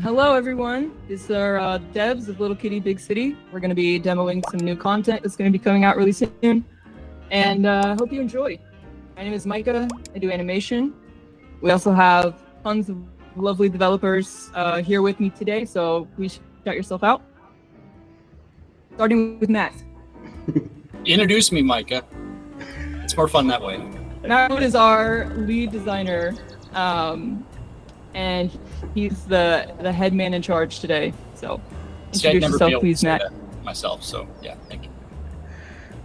Hello everyone, this is our devs of Little Kitty Big City. We're going to be demoing some new content that's going to be coming out really soon, and hope you enjoy. My name is Micah, I do animation. We also have tons of lovely developers here with me today, so please shout yourself out. Starting with Matt. Introduce me, Micah. It's more fun that way. Matt is our lead designer, and he's the head man in charge today. So introduce yourself, please, Matt. Myself, so yeah, thank you.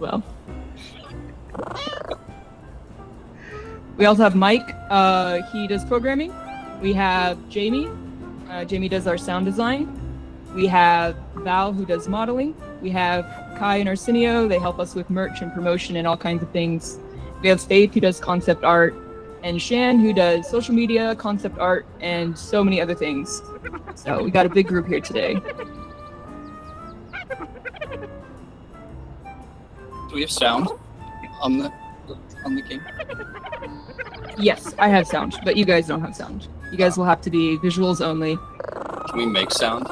Well, we also have Mike. He does programming. We have Jamie. Jamie does our sound design. We have Val, who does modeling. We have Kai and Arsenio. They help us with merch and promotion and all kinds of things. We have Faith, who does concept art, and Shan, who does social media, concept art, and so many other things. So we got a big group here today. Do we have sound on the game? Yes, I have sound, but you guys don't have sound. You guys will have to be visuals only. Can we make sound?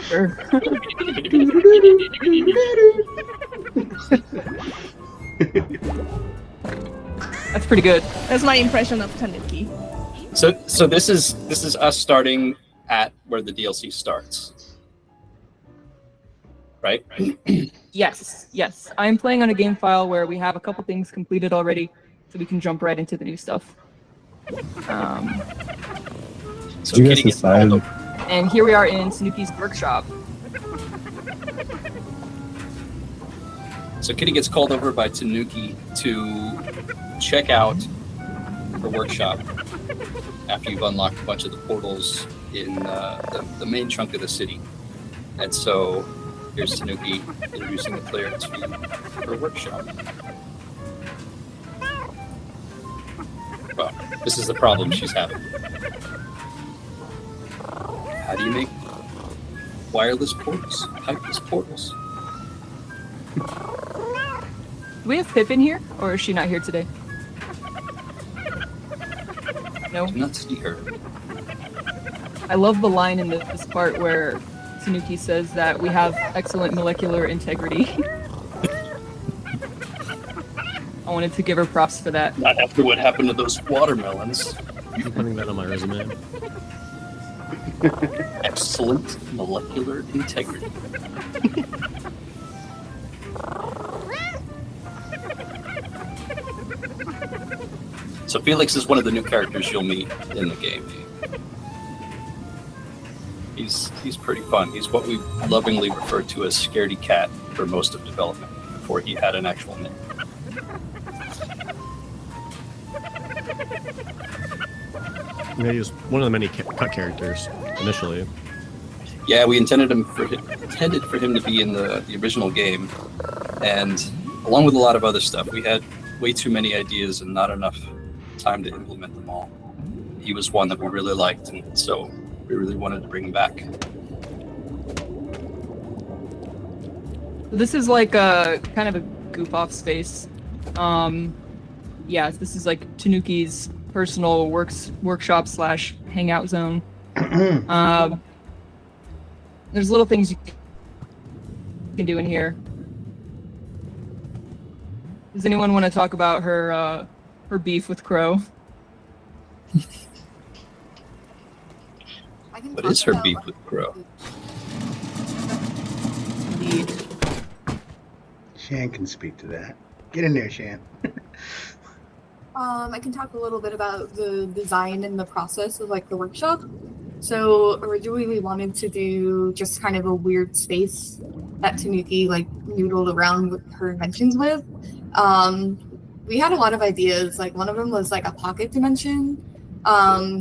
Sure. That's pretty good. That's my impression of Tanuki. So this is us starting at where the DLC starts, right? Yes. I'm playing on a game file where we have a couple things completed already, so we can jump right into the new stuff. So Kitty gets called over. And here we are in Tanuki's workshop. So Kitty gets called over by Tanuki to check out her workshop after you've unlocked a bunch of the portals in the main chunk of the city. And so here's Tanuki introducing the player to her workshop. Well, this is the problem she's having. How do you make wireless portals, pipeless portals? Do we have Pip in here, or is she not here today? No? I do not see her. I love the line in this part where Tanuki says that we have excellent molecular integrity. I wanted to give her props for that. Not after what happened to those watermelons. I'm putting that on my resume. Excellent molecular integrity. So Felix is one of the new characters you'll meet in the game. He's pretty fun. He's what we lovingly refer to as Scaredy Cat for most of development before he had an actual name. Yeah, he was one of the many cut characters initially. Yeah, we intended for him to be in the original game, and along with a lot of other stuff, we had way too many ideas and not enough time to implement them all. He was one that we really liked, and so we really wanted to bring him back. This is like a kind of a goof off space. Yeah, this is like Tanuki's personal workshop / hangout zone. There's little things you can do in here. Does anyone want to talk about her beef with Crow? What is her beef with Crow? Indeed. Shan can speak to that. Get in there, Shan. I can talk a little bit about the design and the process of like the workshop. So originally we wanted to do just kind of a weird space that Tanuki like noodled around with her inventions with. We had a lot of ideas. Like one of them was like a pocket dimension.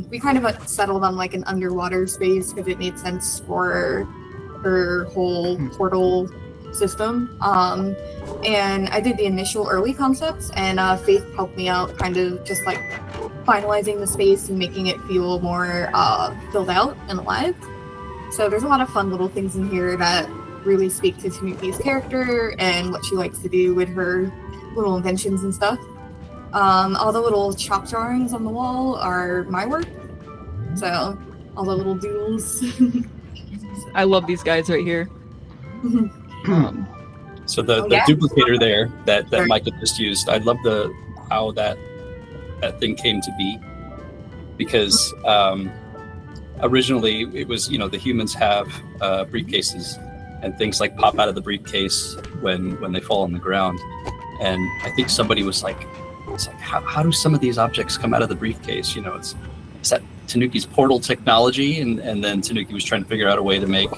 We kind of settled on like an underwater space because it made sense for her whole portal system. And I did the initial early concepts, and Faith helped me out, kind of just like finalizing the space and making it feel more filled out and alive. So there's a lot of fun little things in here that really speak to Tanuki's character and what she likes to do with her little inventions and stuff. All the little chalk drawings on the wall are my work. So all the little doodles. I love these guys right here. So the yeah. duplicator there that Sure. Mike had just used, I love how that thing came to be, because originally it was, the humans have briefcases and things like pop out of the briefcase when they fall on the ground, and I think somebody was like, it's like how do some of these objects come out of the briefcase? It's that Tanuki's portal technology, and then Tanuki was trying to figure out a way to make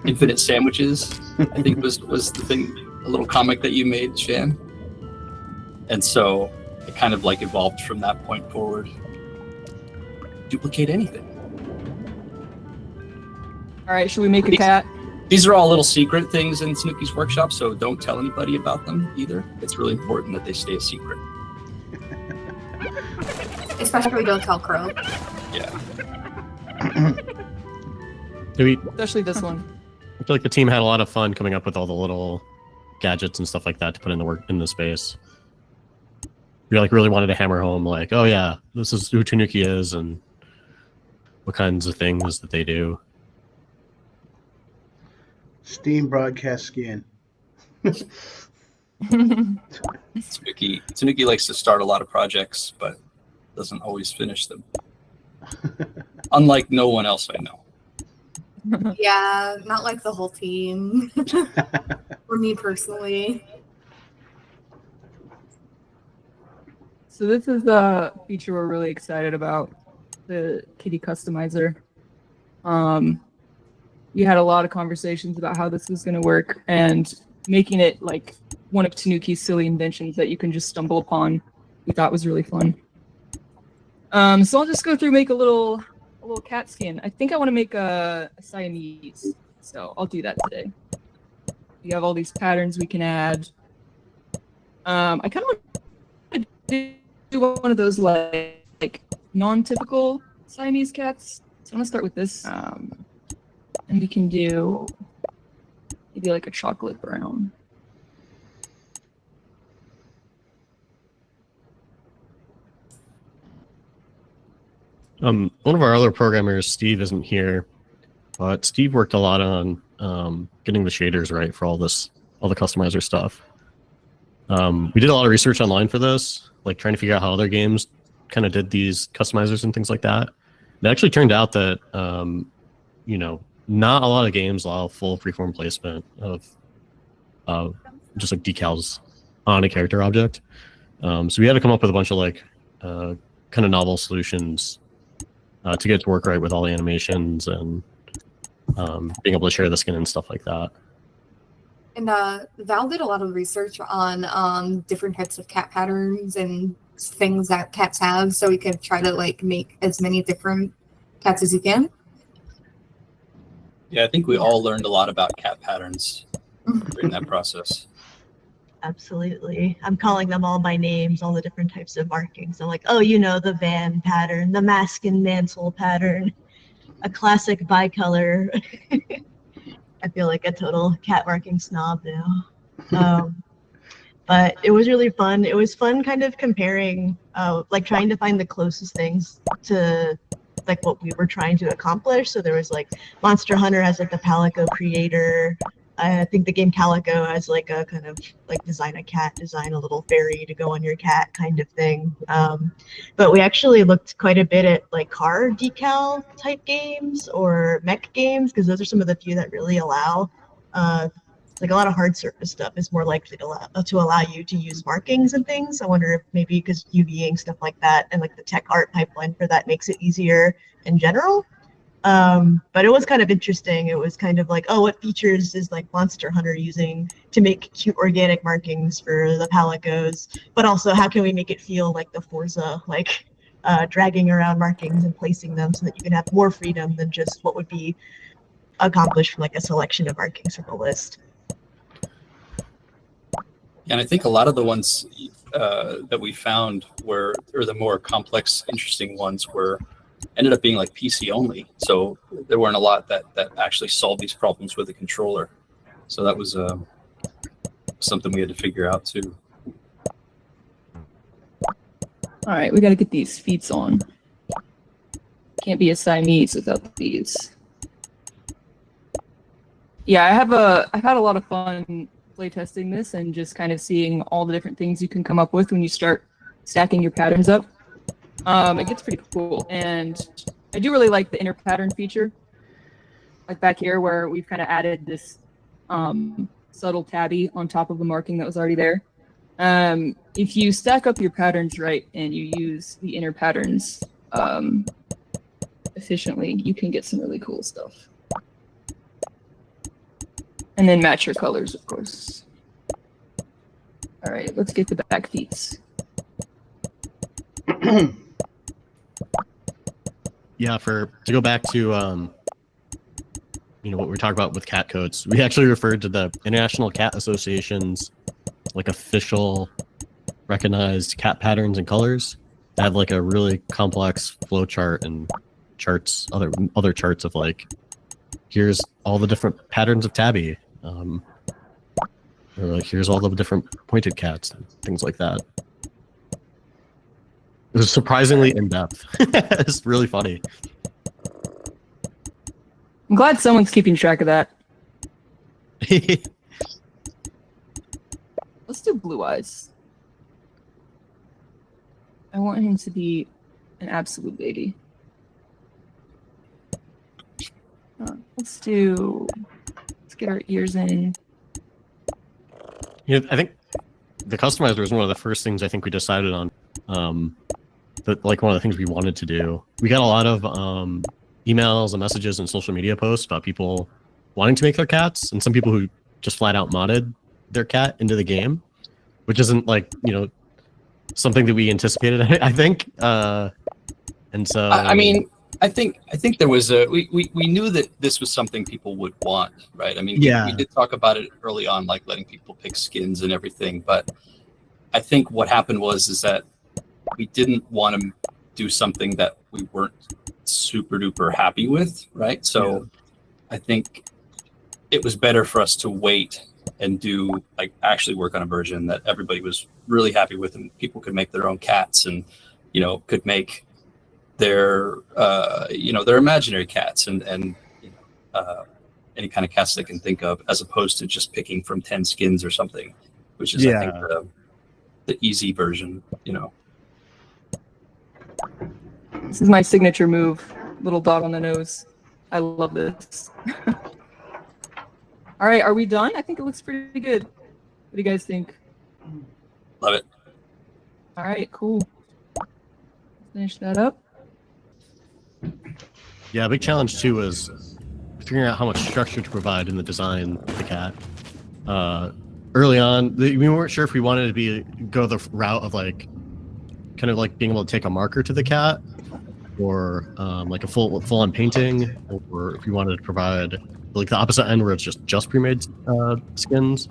infinite sandwiches. I think was the thing, a little comic that you made, Shan. And so it kind of like evolved from that point forward. Duplicate anything. All right, should we make a cat? These are all little secret things in Tanuki's workshop, so don't tell anybody about them either. It's really important that they stay a secret. Especially don't tell Crow. Yeah. Especially this one. I feel like the team had a lot of fun coming up with all the little gadgets and stuff like that to put in the space. We really wanted to hammer home, like, oh yeah, this is who Tanuki is and what kinds of things that they do. Steam broadcast skin. Tanuki likes to start a lot of projects, but doesn't always finish them. Unlike no one else I know. Yeah, not like the whole team. For me personally. So this is a feature we're really excited about, the kitty customizer. We had a lot of conversations about how this was going to work, and making it like one of Tanuki's silly inventions that you can just stumble upon, we thought was really fun. So I'll just go through, make a little cat skin. I think I want to make a Siamese, so I'll do that today. We have all these patterns we can add. I kind of want to do one of those like non-typical Siamese cats. So I'm gonna start with this, and we can do maybe like a chocolate brown. One of our other programmers, Steve, isn't here, but Steve worked a lot on getting the shaders right for all the customizer stuff. We did a lot of research online for this, like trying to figure out how other games kind of did these customizers and things like that. It actually turned out that not a lot of games allow full freeform placement of just like decals on a character object. So we had to come up with a bunch of kind of novel solutions to get it to work right with all the animations and being able to share the skin and stuff like that. And Val did a lot of research on different types of cat patterns and things that cats have, so we could try to make as many different cats as you can. Yeah, I think we all learned a lot about cat patterns during that process. Absolutely. I'm calling them all by names, all the different types of markings. I'm like, oh, the van pattern, the mask and mantle pattern, a classic bicolor. I feel like a total cat marking snob now. But it was really fun. It was fun kind of comparing, trying to find the closest things to what we were trying to accomplish. So there was Monster Hunter has the Palico creator. I think the game Calico has a kind of design a cat, design a little fairy to go on your cat kind of thing. But we actually looked quite a bit at car decal type games or mech games, because those are some of the few that really allow a lot of hard surface stuff is more likely to allow you to use markings and things. I wonder if maybe because UVing stuff like that and the tech art pipeline for that makes it easier in general. But it was kind of interesting. It was kind of what features is Monster Hunter using to make cute organic markings for the Palicos, but also how can we make it feel like the Forza, dragging around markings and placing them so that you can have more freedom than just what would be accomplish from like a selection of markings from a list. And I think a lot of the ones that we found or the more complex, interesting ones ended up being like PC only. So there weren't a lot that actually solved these problems with a controller. So that was something we had to figure out too. All right, we got to get these feet on. Can't be a Siamese without these. Yeah, I've had a lot of fun playtesting this and just kind of seeing all the different things you can come up with when you start stacking your patterns up. It gets pretty cool, and I do really like the inner pattern feature, like back here where we've kind of added this subtle tabby on top of the marking that was already there. If you stack up your patterns right and you use the inner patterns efficiently, you can get some really cool stuff. And then match your colors, of course. All right, let's get the back feet. Yeah, to go back to what we talked about with cat codes, we actually referred to the International Cat Association's like official recognized cat patterns and colors. They have like a really complex flow chart and charts, other charts of like, here's all the different patterns of tabby. Or like, here's all the different pointed cats and things like that. It was surprisingly in-depth. It's really funny. I'm glad someone's keeping track of that. Let's do Blue Eyes. I want him to be an absolute baby. Let's get our ears in. I think the customizer was one of the first things I think we decided on. That like one of the things we wanted to do. We got a lot of emails and messages and social media posts about people wanting to make their cats, and some people who just flat out modded their cat into the game, which isn't like something that we anticipated. I think, and so I mean, I think there was we knew that this was something people would want, right? I mean, we did talk about it early on, like letting people pick skins and everything, but I think what happened is that we didn't want to do something that we weren't super duper happy with, right? So I think it was better for us to wait and actually work on a version that everybody was really happy with, and people could make their own cats and could make their their imaginary cats and any kind of cats they can think of, as opposed to just picking from 10 skins or something, which is I think the easy version. This is my signature move, little dot on the nose. I love this. All right, are we done? I think it looks pretty good. What do you guys think? Love it. All right, cool. Finish that up. Yeah, a big challenge too was figuring out how much structure to provide in the design of the cat. Early on, we weren't sure if we wanted to go the route of like kind of like being able to take a marker to the cat, or like a full-on painting, or if we wanted to provide like the opposite end where it's just pre-made skins.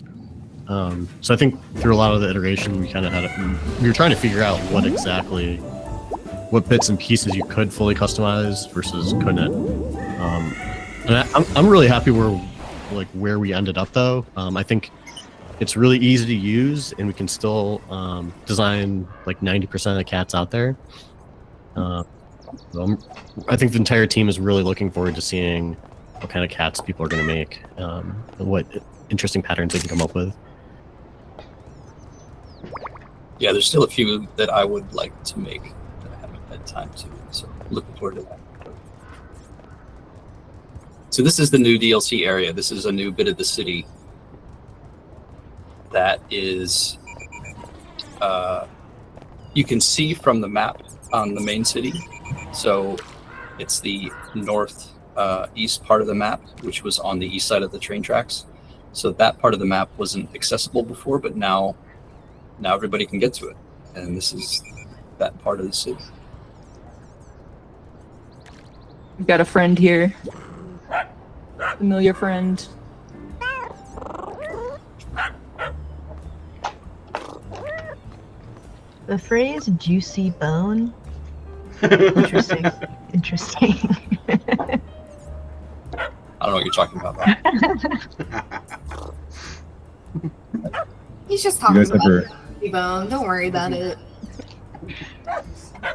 So I think through a lot of the iteration, we kind of we were trying to figure out what bits and pieces you could fully customize versus couldn't. And I'm really happy where we ended up though. I think it's really easy to use, and we can still design like 90% of the cats out there. So I think the entire team is really looking forward to seeing what kind of cats people are going to make, and what interesting patterns they can come up with. Yeah, there's still a few that I would like to make that I haven't had time to, so looking forward to that. So this is the new DLC area. This is a new bit of the city that is, you can see from the map on the main city. So it's the east part of the map, which was on the east side of the train tracks. So that part of the map wasn't accessible before, but now everybody can get to it. And this is that part of the city. We've got a friend here. familiar friend. The phrase "juicy bone." Interesting. Interesting. I don't know what you're talking about. He's just You talking guys about ever, the bone. Don't worry about it.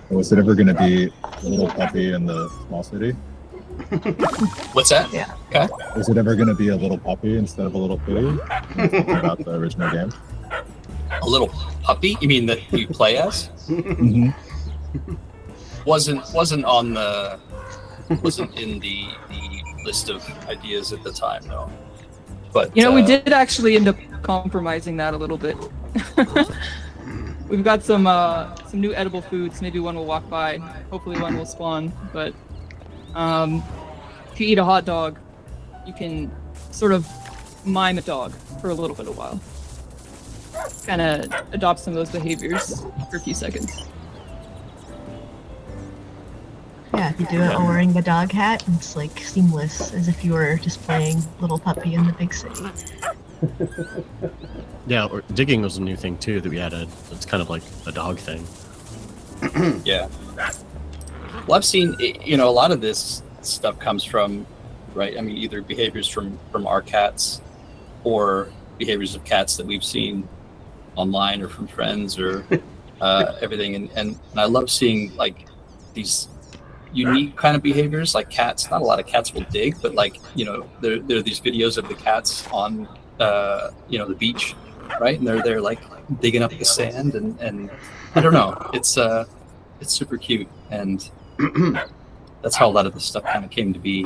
was it ever going to be a little puppy in the small city? What's that? Yeah. Okay. Was it ever going to be a little puppy instead of a little kitty? About the original game. A little puppy? You mean that you play as? Mm-hmm. Wasn't in the list of ideas at the time, no. But You know, we did actually end up compromising that a little bit. We've got some new edible foods. Maybe one will walk by. Hopefully one will spawn. But if you eat a hot dog, you can sort of mime a dog for a little bit of while. Kind of adopt some of those behaviors for a few seconds. Yeah, if you do it while wearing a dog hat, it's like seamless, as if you were just playing little puppy in the big city. Yeah, or digging was a new thing too that we added. It's kind of like a dog thing. Yeah. Well, I've seen, a lot of this stuff comes from, right? I mean, either behaviors from our cats or behaviors of cats that we've seen online or from friends or everything. And I love seeing like these unique kind of behaviors, like cats. Not a lot of cats will dig, but like, there are these videos of the cats on, the beach, right? And they're like digging up the sand and I don't know. It's super cute. And that's how a lot of this stuff kind of came to be.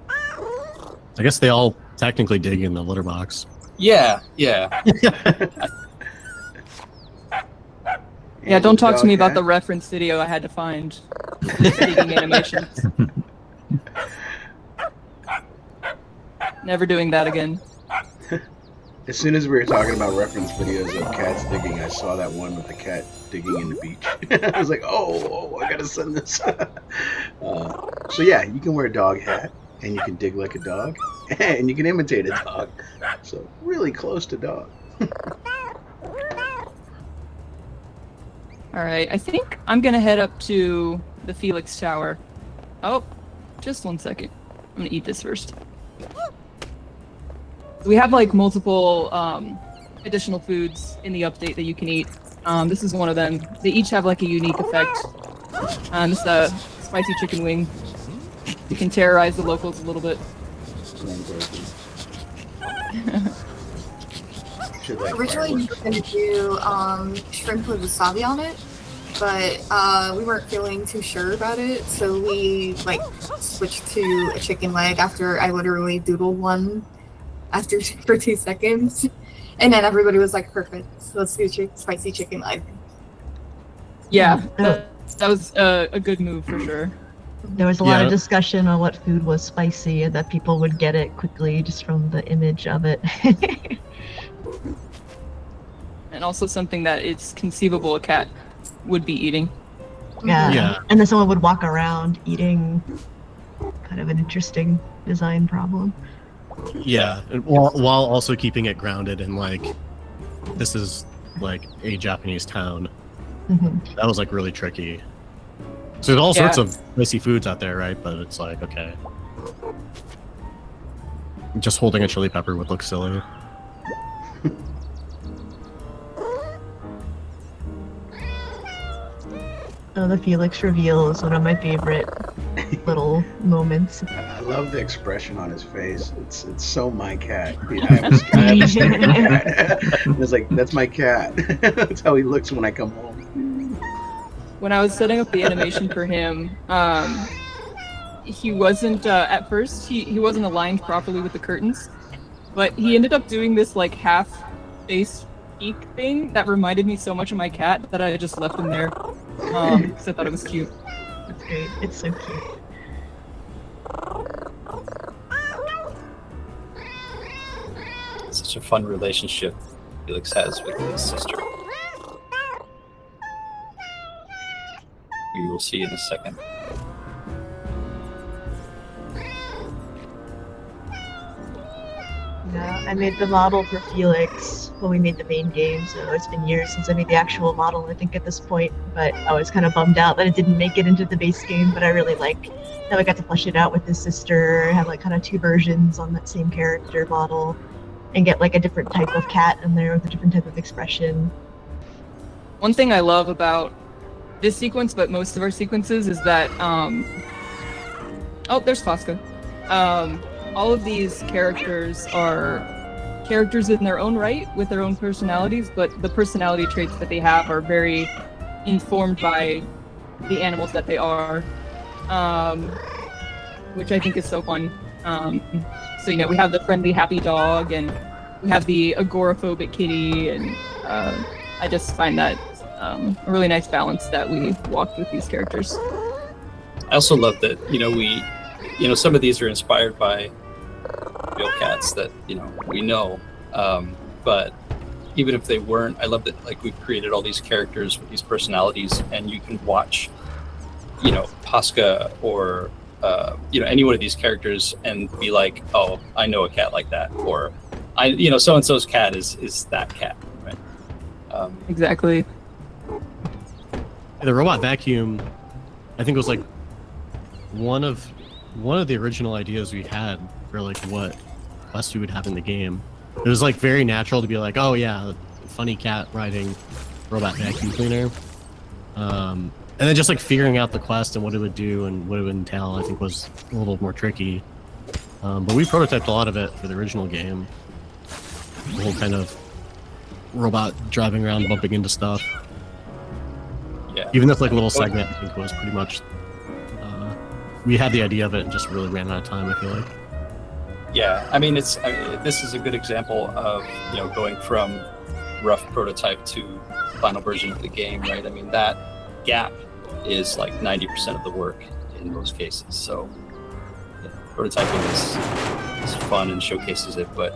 I guess they all technically dig in the litter box. Yeah. Yeah, don't talk to me about the reference video I had to find. Digging animations. Never doing that again. As soon as we were talking about reference videos of cats digging, I saw that one with the cat digging in the beach. I was like, oh, I gotta send this. So yeah, you can wear a dog hat, and you can dig like a dog, and you can imitate a dog. So really close to dog. All right, I think I'm gonna head up to the Felix Tower. Oh, just 1 second. I'm gonna eat this first. We have like multiple additional foods in the update that you can eat. This is one of them. They each have like a unique effect. This is a spicy chicken wing. You can terrorize the locals a little bit. Originally, we were going to do shrimp with wasabi on it, but we weren't feeling too sure about it, so we switched to a chicken leg after I literally doodled one for 2 seconds, and then everybody was like, "Perfect, so let's do spicy chicken leg." Yeah, that was a good move for sure. There was a lot of discussion on what food was spicy and that people would get it quickly just from the image of it. And also something that it's conceivable a cat would be eating. Yeah. And then someone would walk around eating. Kind of an interesting design problem. Yeah, and while also keeping it grounded in like, this is like a Japanese town. Mm-hmm. That was like really tricky. So there's all sorts of spicy foods out there, right? But it's like, okay. Just holding a chili pepper would look silly. Oh, the Felix reveal is one of my favorite little moments. I love the expression on his face. It's so my cat. I have a stupid cat. It's like, that's my cat. That's how he looks when I come home. When I was setting up the animation for him, he wasn't at first. He wasn't aligned properly with the curtains, but he ended up doing this like half face peek thing that reminded me so much of my cat that I just left him there because I thought it was cute. It's great. It's so cute. Such a fun relationship Felix has with his sister. We will see in a second. Yeah, I made the model for Felix when we made the main game, so it's been years since I made the actual model, I think, at this point. But I was kind of bummed out that it didn't make it into the base game, but I really like that I got to flesh it out with his sister, have like kind of 2 versions on that same character model, and get like a different type of cat in there with a different type of expression. One thing I love about this sequence, but most of our sequences, is that oh, there's Posca. All of these characters are characters in their own right with their own personalities, but the personality traits that they have are very informed by the animals that they are, which I think is so fun. So, you know, we have the friendly, happy dog, and we have the agoraphobic kitty, and I just find that a really nice balance that we walked with these characters. I also love that, some of these are inspired by real cats that, we know. But even if they weren't, I love that, like, we've created all these characters with these personalities, and you can watch, Posca or, any one of these characters and be like, oh, I know a cat like that. Or, so-and-so's cat is that cat, right? Exactly. The robot vacuum, I think, was like one of the original ideas we had for like what quests we would have in the game. It was like very natural to be like, oh yeah, funny cat riding robot vacuum cleaner. And then just like figuring out the quest and what it would do and what it would entail, I think, was a little more tricky. But we prototyped a lot of it for the original game. The whole kind of robot driving around, bumping into stuff. Yeah. Even this like little segment, I think, was pretty much. We had the idea of it and just really ran out of time, I feel like. Yeah, I mean, this is a good example of, going from rough prototype to final version of the game, right? I mean, that gap is like 90% of the work in most cases. So prototyping is fun and showcases it, but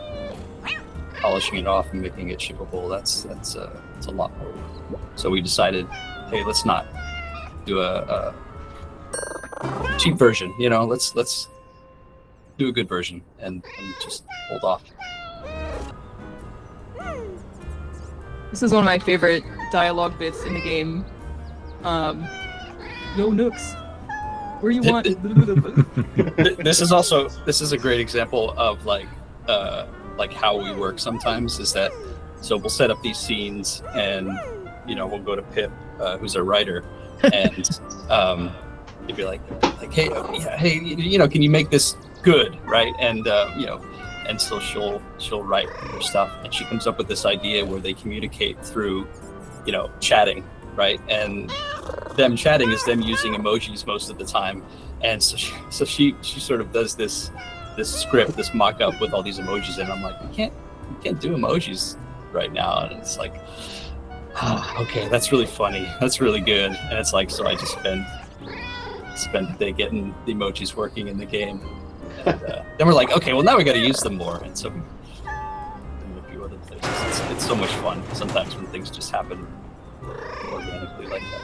polishing it off and making it shippable, that's a lot more work. So we decided, hey, let's not do a cheap version, let's do a good version and just hold off. This is one of my favorite dialogue bits in the game. Yo, Nooks, where you want? This is a great example of like how we work sometimes, is that, so we'll set up these scenes and, we'll go to Pip, who's our writer, and he'd be like, hey, can you make this good, right? And and so she'll write her stuff, and she comes up with this idea where they communicate through, chatting, right? And them chatting is them using emojis most of the time, and so she sort of does this script, this mock-up with all these emojis, and I'm like, you can't do emojis right now, and it's like, oh, okay, that's really funny, that's really good, and it's like, so I just spent the day getting the emojis working in the game, and then we're like, okay, well, now we got to use them more, and so and a few other things. It's so much fun sometimes when things just happen organically like that.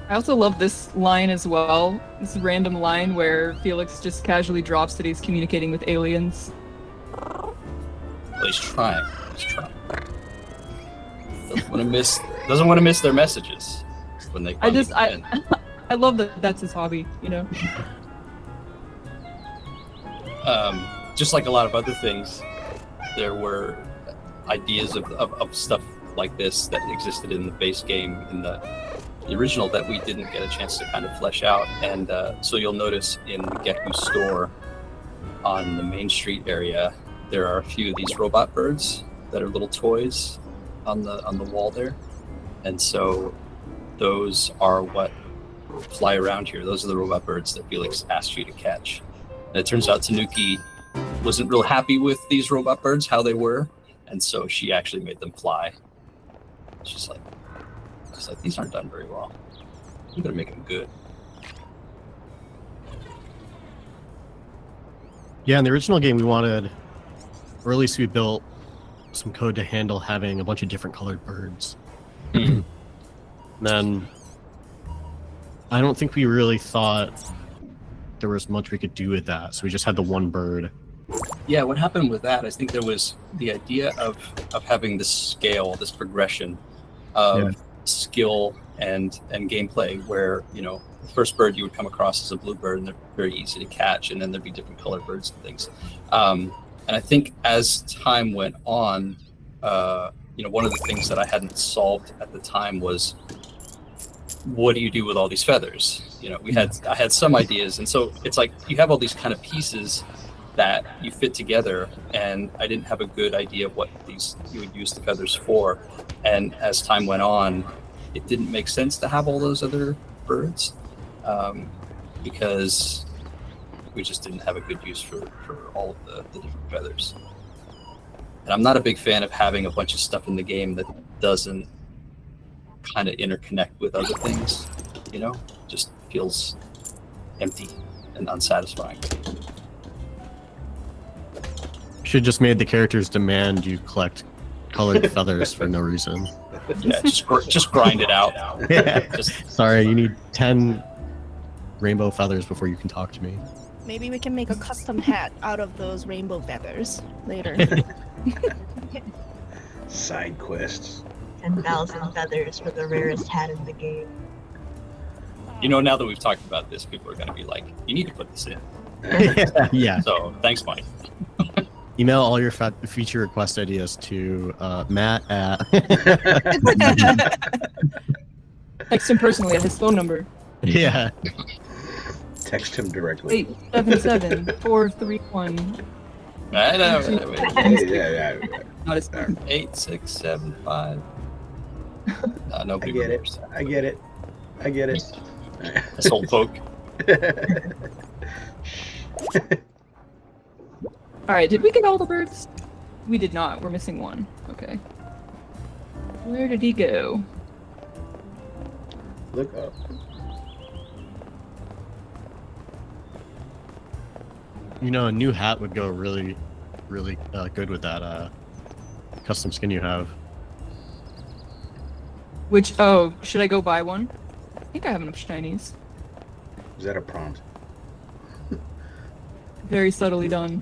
I also love this line as well. This random line where Felix just casually drops that he's communicating with aliens. Well, he's trying. Doesn't want to miss their messages when they come. I love that that's his hobby, Just like a lot of other things, there were ideas of stuff like this that existed in the base game, in the original, that we didn't get a chance to kind of flesh out. And so you'll notice in the Geku store on the Main Street area, there are a few of these robot birds that are little toys on the wall there. And so those are what fly around here. Those are the robot birds that Felix asked you to catch. And it turns out Tanuki wasn't real happy with these robot birds, how they were, and so she actually made them fly. She's like, these aren't done very well. You better make them good. Yeah, in the original game, we wanted, or at least we built some code to handle having a bunch of different colored birds. Then I don't think we really thought there was much we could do with that, so we just had the one bird. Yeah, what happened with that? I think there was the idea of having this scale, this progression of skill and gameplay, where the first bird you would come across is a blue bird, and they're very easy to catch, and then there'd be different colored birds and things. And I think as time went on, one of the things that I hadn't solved at the time was, what do you do with all these feathers? I had some ideas, and so it's like you have all these kind of pieces that you fit together, and I didn't have a good idea of what you would use the feathers for. And as time went on, it didn't make sense to have all those other birds, because we just didn't have a good use for all of the different feathers. And I'm not a big fan of having a bunch of stuff in the game that doesn't kind of interconnect with other things, just feels empty and unsatisfying. Should just made the characters demand you collect colored feathers for no reason. Yeah, just grind it out. Yeah. Just Sorry, you need 10 rainbow feathers before you can talk to me. Maybe we can make a custom hat out of those rainbow feathers later. Side quests. 10,000 feathers for the rarest hat in the game. now that we've talked about this, people are going to be like, you need to put this in. Yeah. So thanks, Mike. Email all your feature request ideas to Matt at. Text him personally at his phone number. Yeah. Text him directly. 877-431. I know. Yeah. Not his phone. 8675. Nobody I get remembers. I get it. This old folk. All right, did we get all the birds? We did not. We're missing one. Okay. Where did he go? Look up. A new hat would go really, really good with that custom skin you have. Should I go buy one? I think I have enough shinies. Is that a prompt? Very subtly done.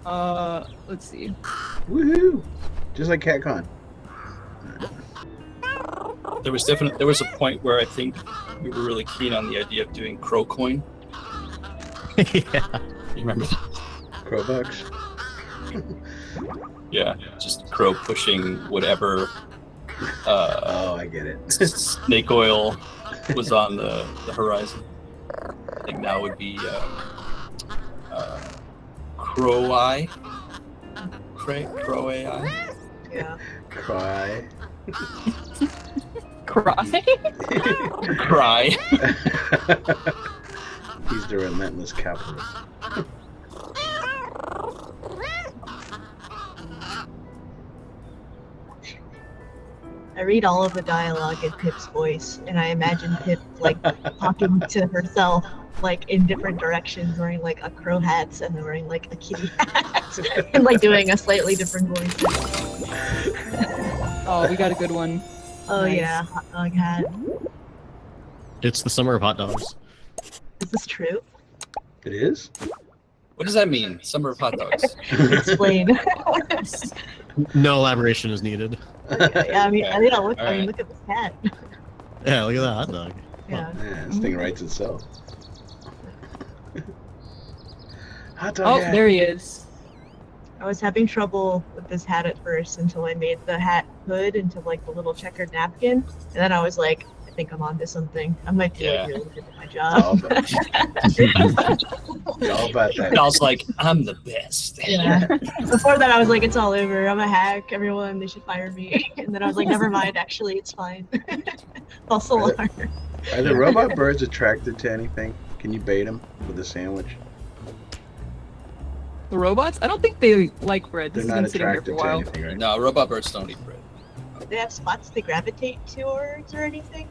Let's see. Woohoo! Just like CatCon. There was a point where I think we were really keen on the idea of doing crow coin. Yeah. You remember that? Crowbucks. Yeah, just crow pushing whatever Oh, I get it. snake oil was on the horizon. I think now would be crow eye. Crow AI. Yeah. Cry. Cry? Cry. He's the relentless capitalist. I read all of the dialogue in Pip's voice, and I imagine Pip talking to herself in different directions, wearing a crow hat and then wearing a kitty hat, and doing a slightly different voice. Oh, we got a good one. Oh Nice. yeah, hot dog hat. It's the summer of hot dogs. Is this true? It is? What does that mean? Summer of hot dogs. Explain. No elaboration is needed. Yeah, look All right. look at this hat. Yeah, look at that hot dog. Yeah. Yeah, this thing writes itself. Hot dog Oh, hat. there he is. I was having trouble with this hat at first until I made the hat hood into the little checkered napkin, and then I was like, I think I'm onto something. I might be Yeah. really good at my It's all job. about, it's all about that. I was like, I'm the best. Yeah. Before that, I was like, it's all over. I'm a hack. Everyone, they should fire me. And then I was like, never mind. Actually, it's fine. False alarm. Are the robot birds attracted to anything? Can you bait them with a sandwich? The robots? I don't think they like bread. They're This has not been sitting there for attracted a to while. anything, right? No, robot birds don't eat bread. Do they have spots they gravitate towards or anything?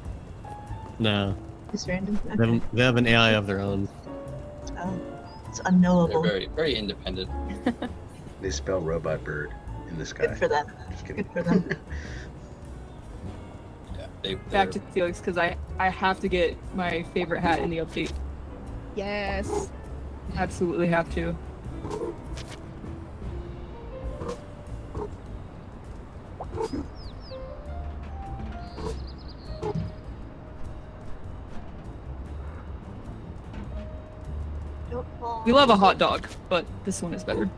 No, Just random. they have an AI of their own. Oh, it's They're unknowable. very, very independent. They spell robot bird in the sky. Good for them. Just kidding. Good for them. Yeah, Back to Felix, because I have to get my favorite hat in the update. Yes. Absolutely have to. Don't fall. We love a hot dog, but this one is better.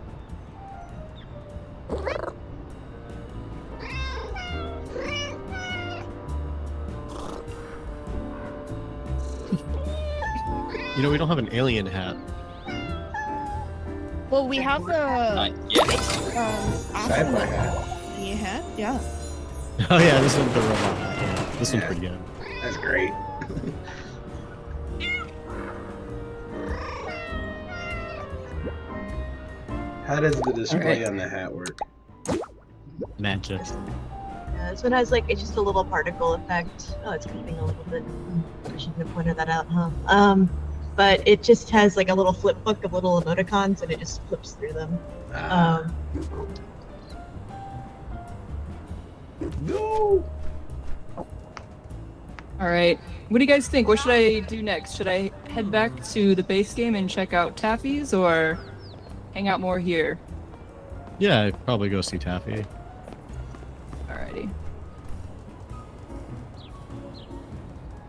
You know, we don't have an alien hat. Well, we have the Not yet. Sci-fi hat. hat. Yeah. Oh yeah, this one's the robot hat. Yeah, this one's Yeah. pretty good. That's great. How does the display Alright. on the hat work? Magic. Yeah, this one has like it's just a little particle effect. Oh, it's creeping a little bit. I shouldn't have pointed that out, huh? But it just has like a little flip book of little emoticons, and it just flips through them. Ah. No. All right. What do you guys think? What should I do next? Should I head back to the base game and check out Taffy's, or hang out more here? Yeah, I'd probably go see Taffy. Alrighty.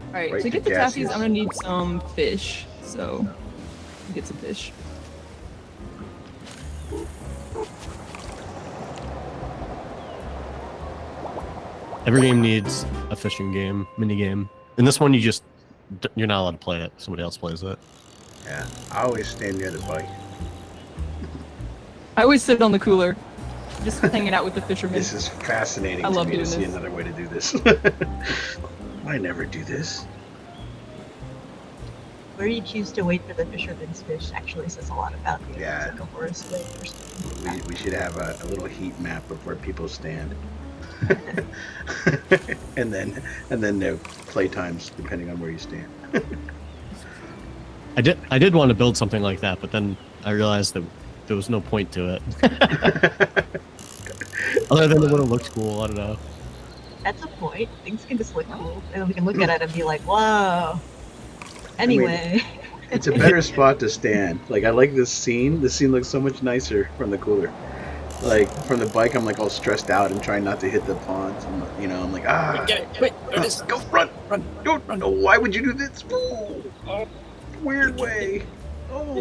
Alright, Right to to get the Taffy's, gaseous. I'm gonna need some fish. So, get some fish. Every game needs a fishing game, mini game. In this one, you're not allowed to play it. Somebody else plays it. Yeah, I always stand near the bike. I always sit on the cooler, just hanging out with the fishermen. This is fascinating I to love me to doing see this. another way to do this. I never do this. Where you choose to wait for the fisherman's fish actually says a lot about you. Yeah. It's like a forest lake or something. We should have a little heat map of where people stand. and then their play times depending on where you stand. I did want to build something like that, but then I realized that there was no point to it. Other than it would have looked cool, I don't know. That's a point. Things can just look cool, and then we can look at it and be like, "Whoa." Anyway, It's a better spot to stand. Like I like this scene. This scene looks so much nicer from the cooler. Like from the bike, I'm like all stressed out and trying not to hit the ponds. I'm like, ah, Get it. Wait, there it is. go run. Don't. No, why would you do this? Oh, weird way. Oh.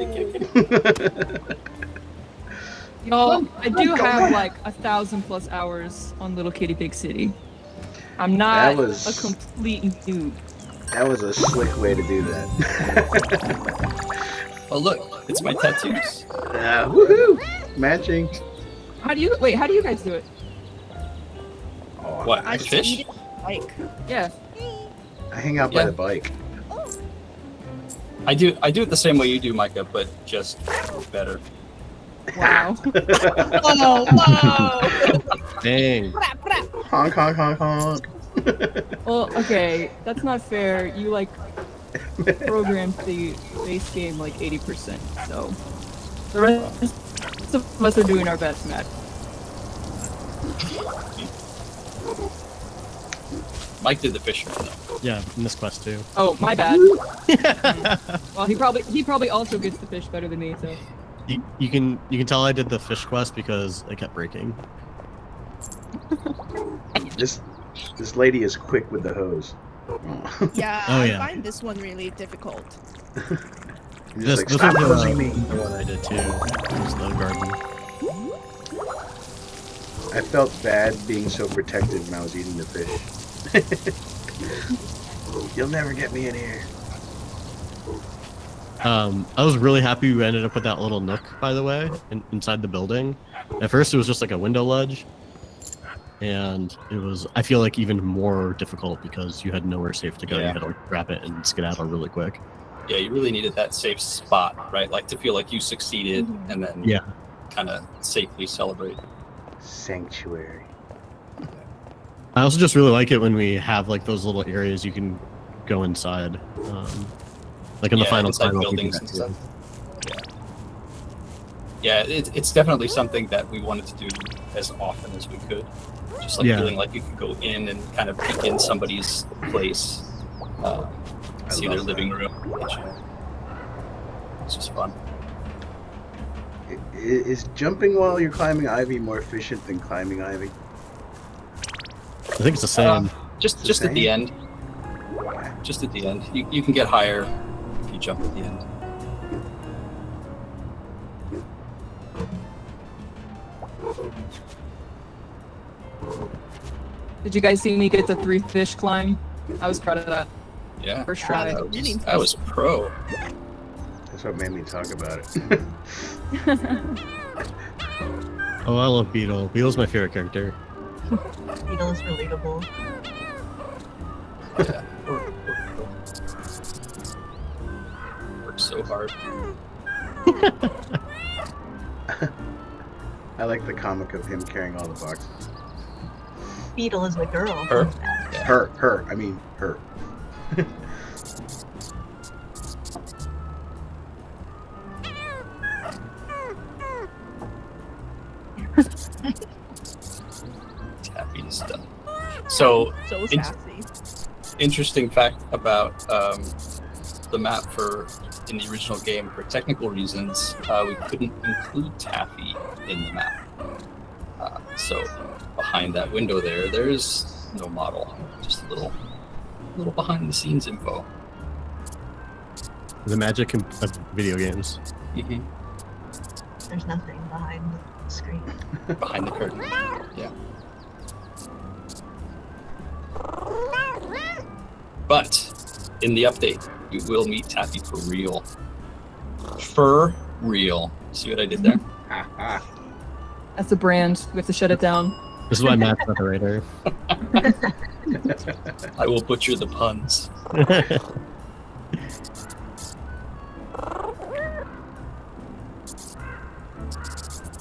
Y'all, I do Go have on. like 1,000+ hours on Little Kitty Big City. I'm not That was- a complete noob. That was a slick way to do that. Oh look, it's my tattoos. Woohoo! Matching. How do you guys do it? Oh, What? I I just fish? eat it like Yeah. I hang out by Yeah. the bike. I do it the same way you do, Micah, but just better. Wow. whoa, whoa. Dang. Honk, honk, honk, honk. Well, okay, that's not fair. You like programmed the base game like 80%, so the rest of us are doing our best, Matt. Mike did the fisherman though. Yeah, in this quest too. Oh, my bad. Well, he probably also gets the fish better than me, so. You can tell I did the fish quest because it kept breaking. This lady is quick with the hose. Yeah, Oh, I yeah. find this one really difficult. You're This, just like, this stop was hosing me. the one I did too. It was the garden. I felt bad being so protective when I was eating the fish. You'll never get me in here. I was really happy we ended up with that little nook, by the way, inside the building. At first, it was just like a window ledge, and it was, I feel like, even more difficult because you had nowhere safe to go. Yeah. You had to like, grab it and skedaddle really quick. Yeah, you really needed that safe spot, right? Like to feel like you succeeded and then Yeah. kind of safely celebrate. Sanctuary. I also just really like it when we have like those little areas you can go inside. Like in the Yeah, final inside time, we do buildings that and too. stuff. Yeah, it's definitely something that we wanted to do as often as we could. Just like Yeah. feeling like you could go in and kind of peek in somebody's place, see their love living room, kitchen. It's just fun. Is jumping while you're climbing ivy more efficient than climbing ivy? I think it's the same. Just It's the at the same? end. Just at the end. You can get higher if you jump at the end. Did you guys see me get the 3 fish climb? I was proud of that. Yeah. First try. That was pro. That's what made me talk about it. Oh, I love Beetle. Beetle's my favorite character. Beetle is relatable. Yeah. Works so hard. I like the comic of him carrying all the boxes. Beetle is the girl. Her? Yeah. Her. I mean, her. Taffy stuff. So, So In- sassy. interesting fact about the map in the original game. For technical reasons, we couldn't include Taffy in the map. So behind that window there's no model, just a little behind the scenes info. The magic of video games. Mm-hmm. There's nothing behind the screen. Behind the curtain. Yeah. But in the update, you will meet Taffy for real. For real. See what I did there? Ha ha. That's a brand. We have to shut it down. This is why Matt's not the writer. I will butcher the puns.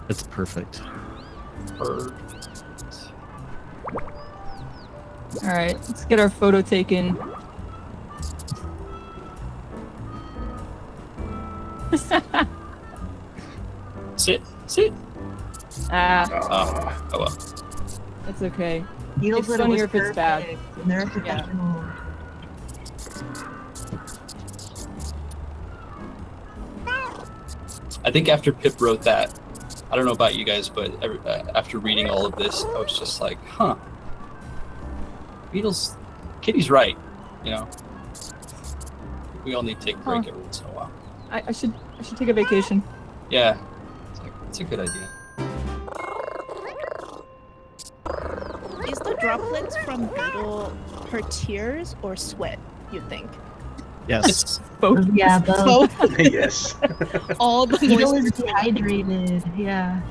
It's perfect. Perfect. All right, let's get our photo taken. Sit. Ah, Oh well. that's okay. Beetle It's said it funnier was if it's bad. perfect, and they're a professional. I think after Pip wrote that, I don't know about you guys, but after reading all of this, I was just like, huh. Kitty's right, you know. We all need to take a break every once in a while. I should take a vacation. Yeah, it's a good idea. Is the droplets from Beetle her tears or sweat, you think? Yes. Both. Yeah, both. Both. Yes. All the Beetle is moisture. dehydrated. Yeah.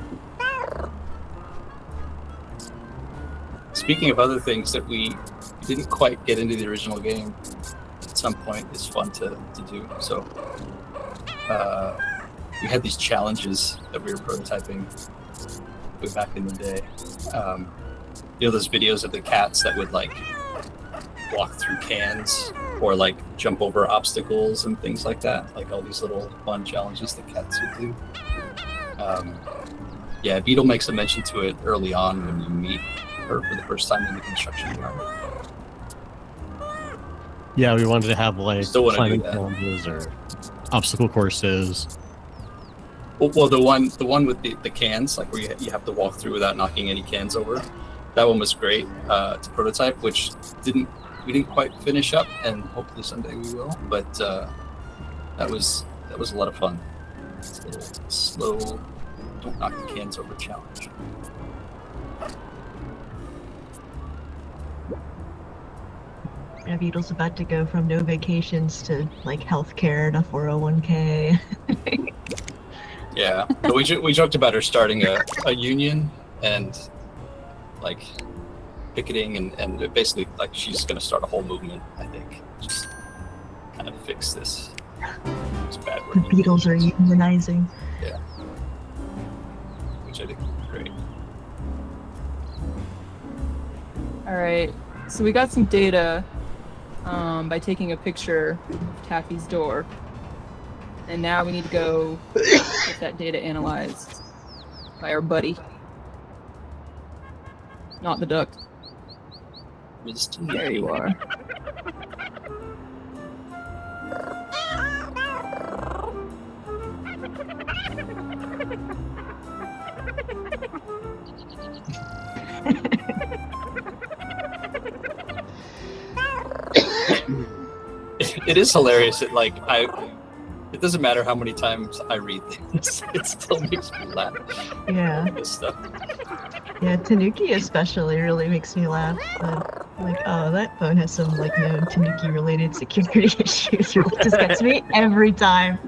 Speaking of other things that we didn't quite get into the original game, at some point it's fun to do. So we had these challenges that we were prototyping way back in the day. You know those videos of the cats that would like walk through cans or like jump over obstacles and things like that, like all these little fun challenges that cats would do. Yeah, Beetle makes a mention to it early on when you meet her for the first time in the construction yard. Yeah, we wanted to have like Still wanna do climbing that. challenges or obstacle courses. Well, the one with the cans, like where you have to walk through without knocking any cans over. That one was great to prototype, which we didn't quite finish up, and hopefully someday we will. But that was a lot of fun. It's a little slow, don't knock the cans over challenge. Yeah, Beetle's about to go from no vacations to like healthcare to 401k. Yeah, but we joked about her starting a union and like picketing and basically like she's gonna start a whole movement. I think just kind of fix this bad The working Beetles are unionizing. which I think is great. All right, so we got some data by taking a picture of Taffy's door, and now we need to go get that data analyzed by our buddy, not the duck. There you are. it is hilarious. It doesn't matter how many times I read things, it still makes me laugh. Yeah. This stuff. Yeah, Tanuki especially really makes me laugh. But like, oh, that phone has some like known Tanuki related security issues. Really just gets me every time.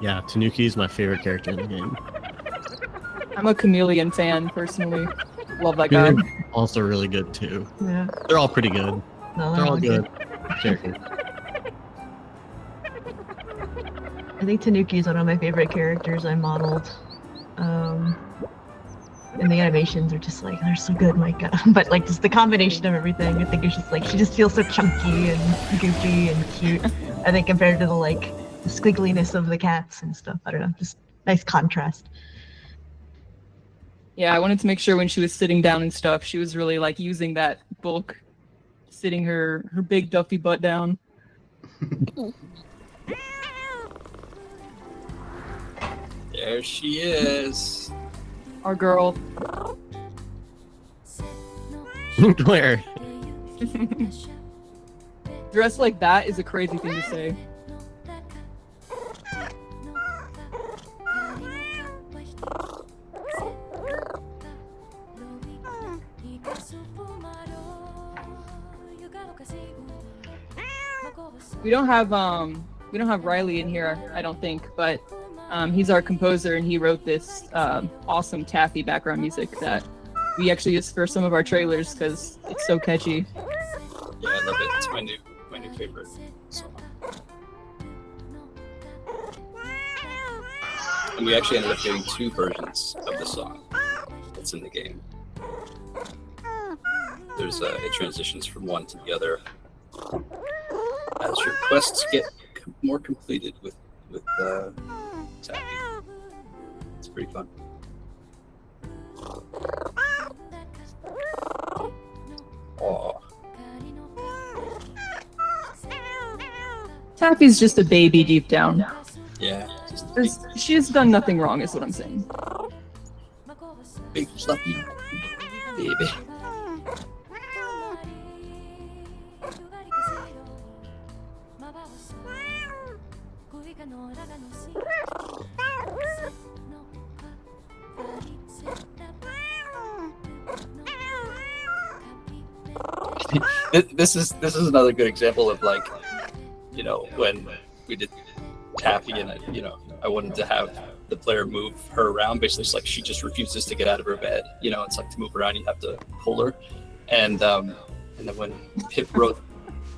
Yeah, Tanuki is my favorite character in the game. I'm a chameleon fan personally. Love that guy. They're also really good too. Yeah. They're all pretty good. No, They're all good characters. I think Tanuki is one of my favorite characters I modeled. And the animations are just like, they're so good, my god. But like just the combination of everything, I think it's just like, she just feels so chunky and goofy and cute. I think compared to the like, the squiggliness of the cats and stuff. I don't know, just nice contrast. Yeah, I wanted to make sure when she was sitting down and stuff, she was really like using that bulk, sitting her big duffy butt down. There she is. Our girl. Where? Dressed like that is a crazy thing to say. We don't have Riley in here, I don't think, but he's our composer and he wrote this awesome Taffy background music that we actually use for some of our trailers because it's so catchy. Yeah, I love it. It's my new favorite song. And we actually ended up getting 2 versions of the song that's in the game. There's it transitions from one to the other as your quests get more completed with Taffy. It's pretty fun. Aw. Taffy's just a baby deep down. Yeah, just She's done nothing wrong, is what I'm saying. big fluffy baby. This is another good example of like, you know, when we did Taffy and I wanted to have the player move her around. Basically, it's like she just refuses to get out of her bed. You know, it's like to move around, you have to pull her. And then when Pip wrote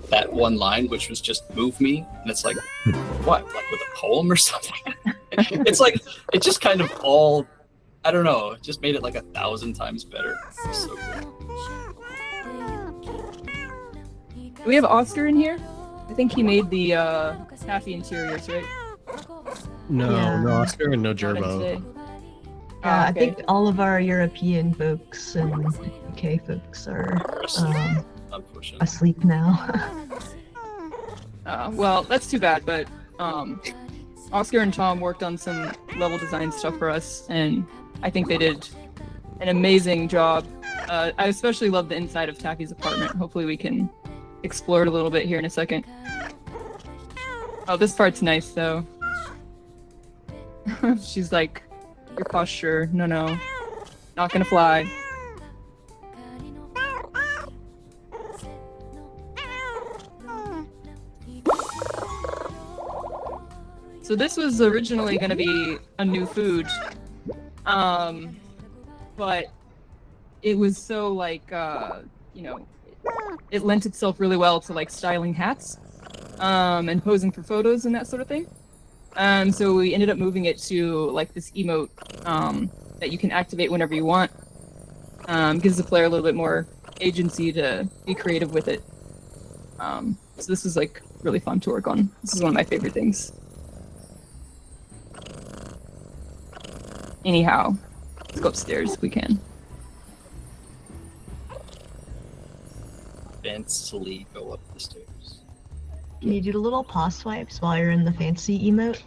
that one line, which was just "move me," and it's like, what, like with a poem or something? It's like it just kind of all, I don't know, it just made it like 1,000 times better. It's so good. Do we have Oscar in here? I think he made the Taffy interiors, right? No, Yeah. no Oscar and no Not in Gerbo. today. I Okay. think all of our European folks and UK folks are Unfortunately. asleep now. Well, that's too bad, but Oscar and Tom worked on some level design stuff for us, and I think they did an amazing job. I especially love the inside of Taffy's apartment. Hopefully we can explore it a little bit here in a second. Oh, this part's nice, though. She's like, your posture, no, not gonna fly. So this was originally going to be a new food, but it was so like, it lent itself really well to like styling hats and posing for photos and that sort of thing. So we ended up moving it to like this emote that you can activate whenever you want. Gives the player a little bit more agency to be creative with it. So this is like really fun to work on. This is one of my favorite things. Anyhow, let's go upstairs if we can. Fancily go up the stairs. Can you do the little paw swipes while you're in the fancy emote?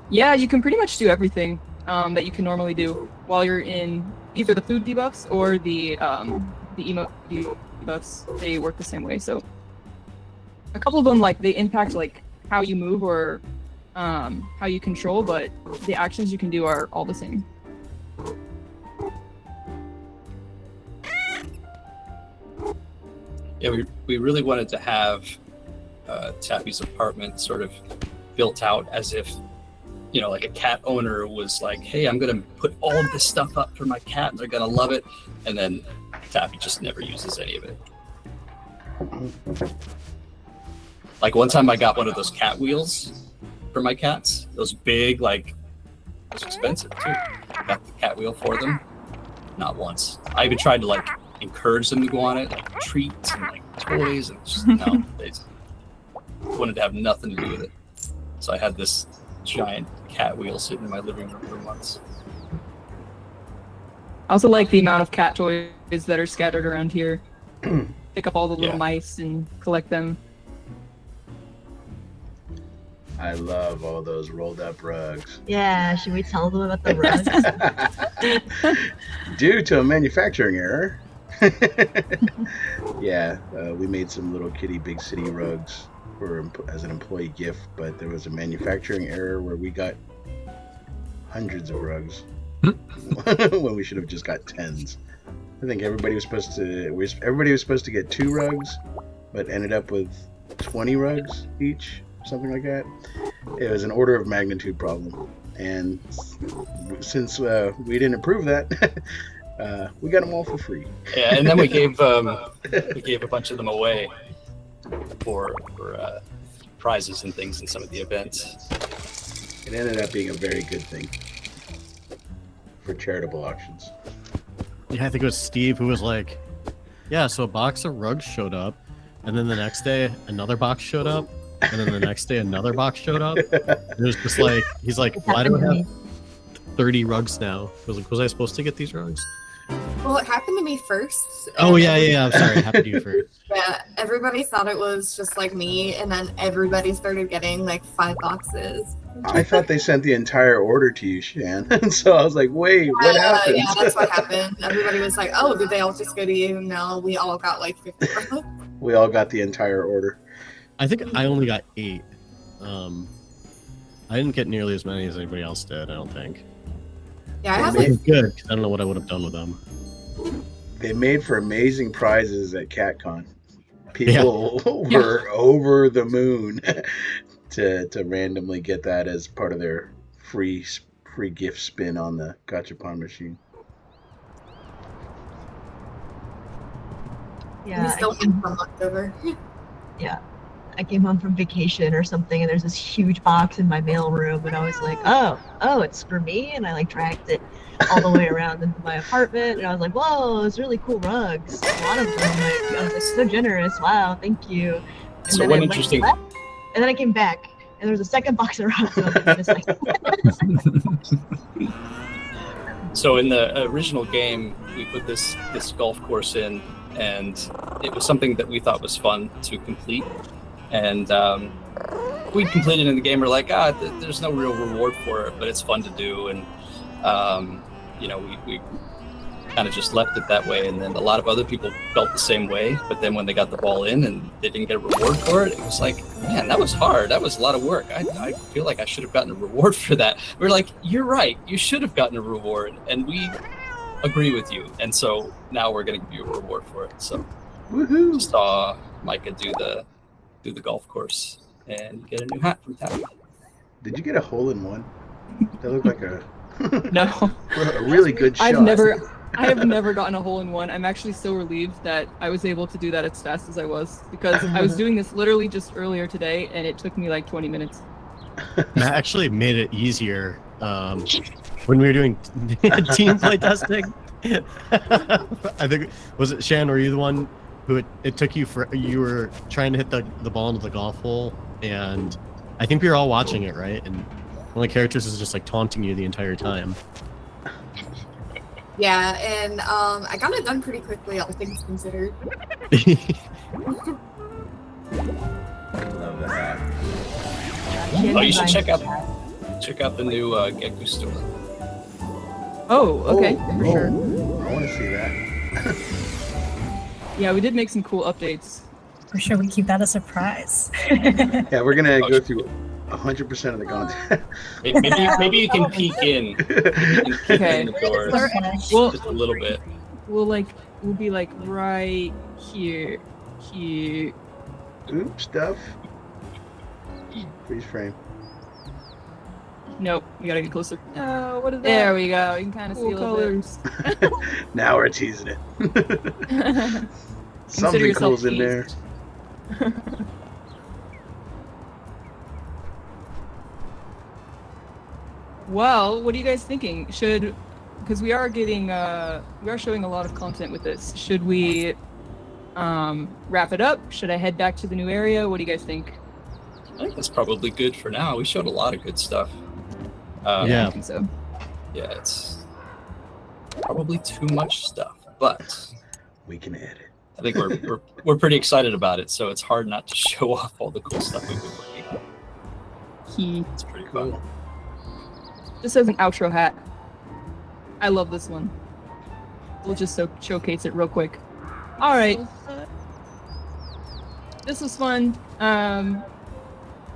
Yeah, you can pretty much do everything that you can normally do while you're in either the food debuffs or the emote debuffs. They work the same way. So a couple of them, like, they impact like how you move or how you control, but the actions you can do are all the same. Yeah, we really wanted to have Taffy's apartment sort of built out as if, you know, like a cat owner was like, hey, I'm going to put all of this stuff up for my cat and they're going to love it. And then Taffy just never uses any of it. Like one time I got one of those cat wheels for my cats. Those big, like, it was expensive too. I got the cat wheel for them. Not once. I even tried to like encourage them to go on it, like treats and like toys, and just no, they just wanted to have nothing to do with it. So I had this giant cat wheel sitting in my living room for months. I also like the amount of cat toys that are scattered around here. Pick up all the little Yeah. mice and collect them. I love all those rolled up rugs. Yeah, should we tell them about the rugs? Due to a manufacturing error. Yeah, we made some little kitty big city rugs as an employee gift, but there was a manufacturing error where we got hundreds of rugs when we should have just got tens. I think everybody was supposed to get 2 rugs, but ended up with 20 rugs each, something like that. It was an order of magnitude problem, and since we didn't approve that, we got them all for free. Yeah, and then we gave a bunch of them away for prizes and things in some of the events. It ended up being a very good thing for charitable auctions. Yeah, I think it was Steve who was like, yeah, so a box of rugs showed up, and then the next day another box showed up, and then the next day another box showed up. And it was just like, he's like, why do I have 30 rugs now? I was like, was I supposed to get these rugs? Well, it happened to me first. Oh, and yeah, I'm sorry, it happened to you first. Yeah, everybody thought it was just like me, and then everybody started getting like 5 boxes. I thought they sent the entire order to you, Shan. And so I was like, wait, what happened? Yeah, that's what happened. Everybody was like, oh, did they all just go to you? No, we all got like 50 rugs. We all got the entire order. I think I only got 8. I didn't get nearly as many as anybody else did, I don't think. Yeah, I have Which like is good, because I don't know what I would have done with them. They made for amazing prizes at CatCon. People were over the moon to randomly get that as part of their free gift spin on the Gachapon machine. we Yeah, still have some left over. I came home from vacation or something, and there's this huge box in my mail room, and I was like, oh, it's for me, and I like dragged it all the way around into my apartment, and I was like, whoa, it's really cool rugs, a lot of them. I was like, so generous, wow, thank you. And So then one I interesting- left, and then I came back, and there was a second box of rugs, and I was just like, So in the original game, we put this golf course in, and it was something that we thought was fun to complete. And we completed in the game. We're like, there's no real reward for it, but it's fun to do. And we kind of just left it that way. And then a lot of other people felt the same way. But then when they got the ball in and they didn't get a reward for it, it was like, man, that was hard. That was a lot of work. I feel like I should have gotten a reward for that. We're like, you're right. You should have gotten a reward. And we agree with you. And so now we're going to give you a reward for it. So Woohoo! just saw Micah do the golf course and get a new hat from Taffy. Did you get a hole in one? That looked like a No, a really good shot. I have never gotten a hole in one. I'm actually so relieved that I was able to do that as fast as I was, because I was doing this literally just earlier today, and it took me like 20 minutes. That actually made it easier when we were doing team play testing. I think, was it Shan, were you the one who it took you you were trying to hit the ball into the golf hole, and I think we were all watching it, right? And one of the characters is just like taunting you the entire time. Yeah, and I got it done pretty quickly, all things considered. Love the hat. Oh, you should check out the new Geku store. Oh, okay, for Oh. sure. Yeah, we did make some cool updates. For sure, we keep that a surprise. Yeah, we're gonna go through 100% of the content. Maybe you can peek in. Maybe you can peek Okay. in the doors Well, just a little bit. we'll be like right here. Oops, stuff. Freeze frame. Nope, we gotta get closer. Oh, what is that? There we go. You can kind of Cool see colors. Now we're teasing it. Consider Something yourself cool's in there. teased. Well, what are you guys thinking? Because we are getting, we are showing a lot of content with this. Should we wrap it up? Should I head back to the new area? What do you guys think? I think that's probably good for now. We showed a lot of good stuff. Yeah. I think so. Yeah, it's probably too much stuff, but We can edit. I think we're pretty excited about it. So it's hard not to show off all the cool stuff we've been working on. It's pretty fun. Cool. This is an outro hat. I love this one. We'll just showcase it real quick. All right. This was fun.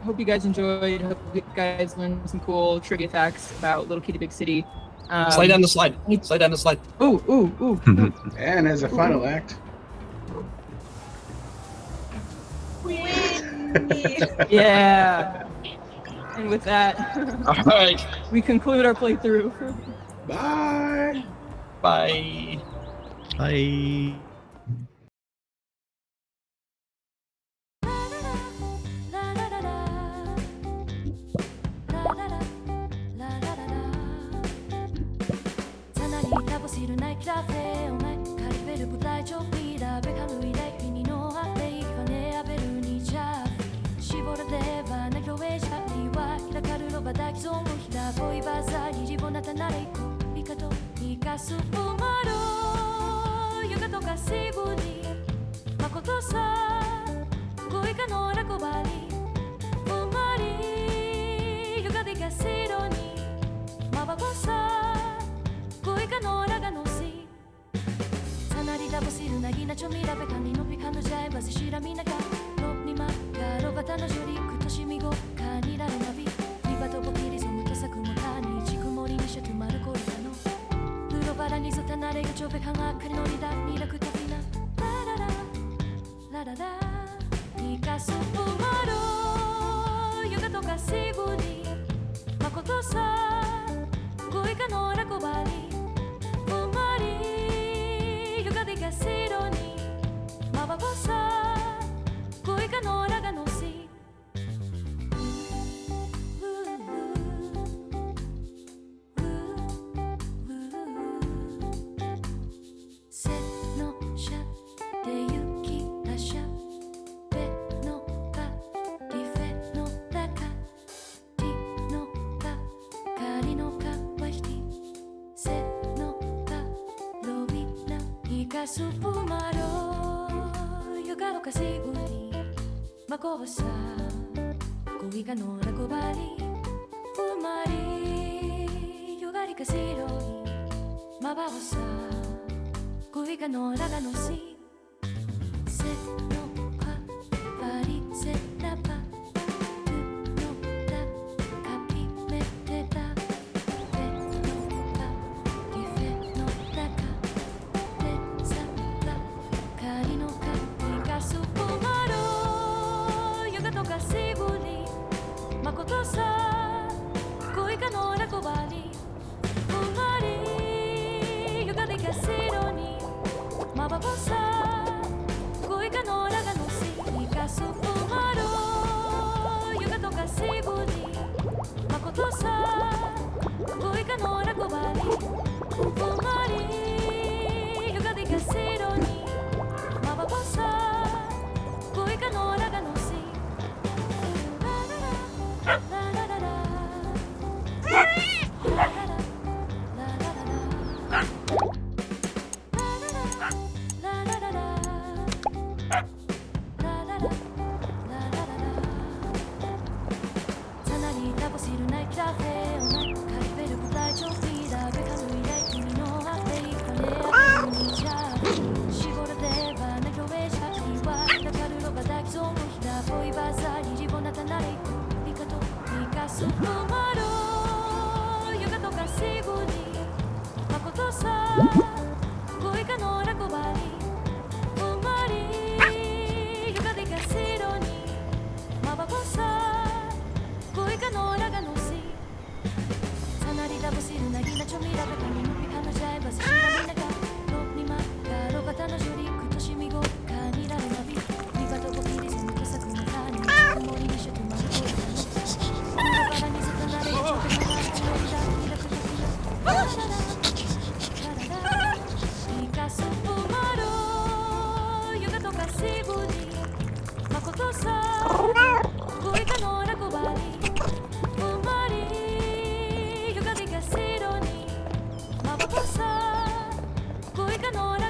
Hope you guys enjoyed. Hope you guys learned some cool trivia facts about Little Kitty Big City. Slide down the slide. Slide down the slide. Ooh. And as a final act, Yeah. And with that, All right. we conclude our playthrough. bye. Bye. Bye. amore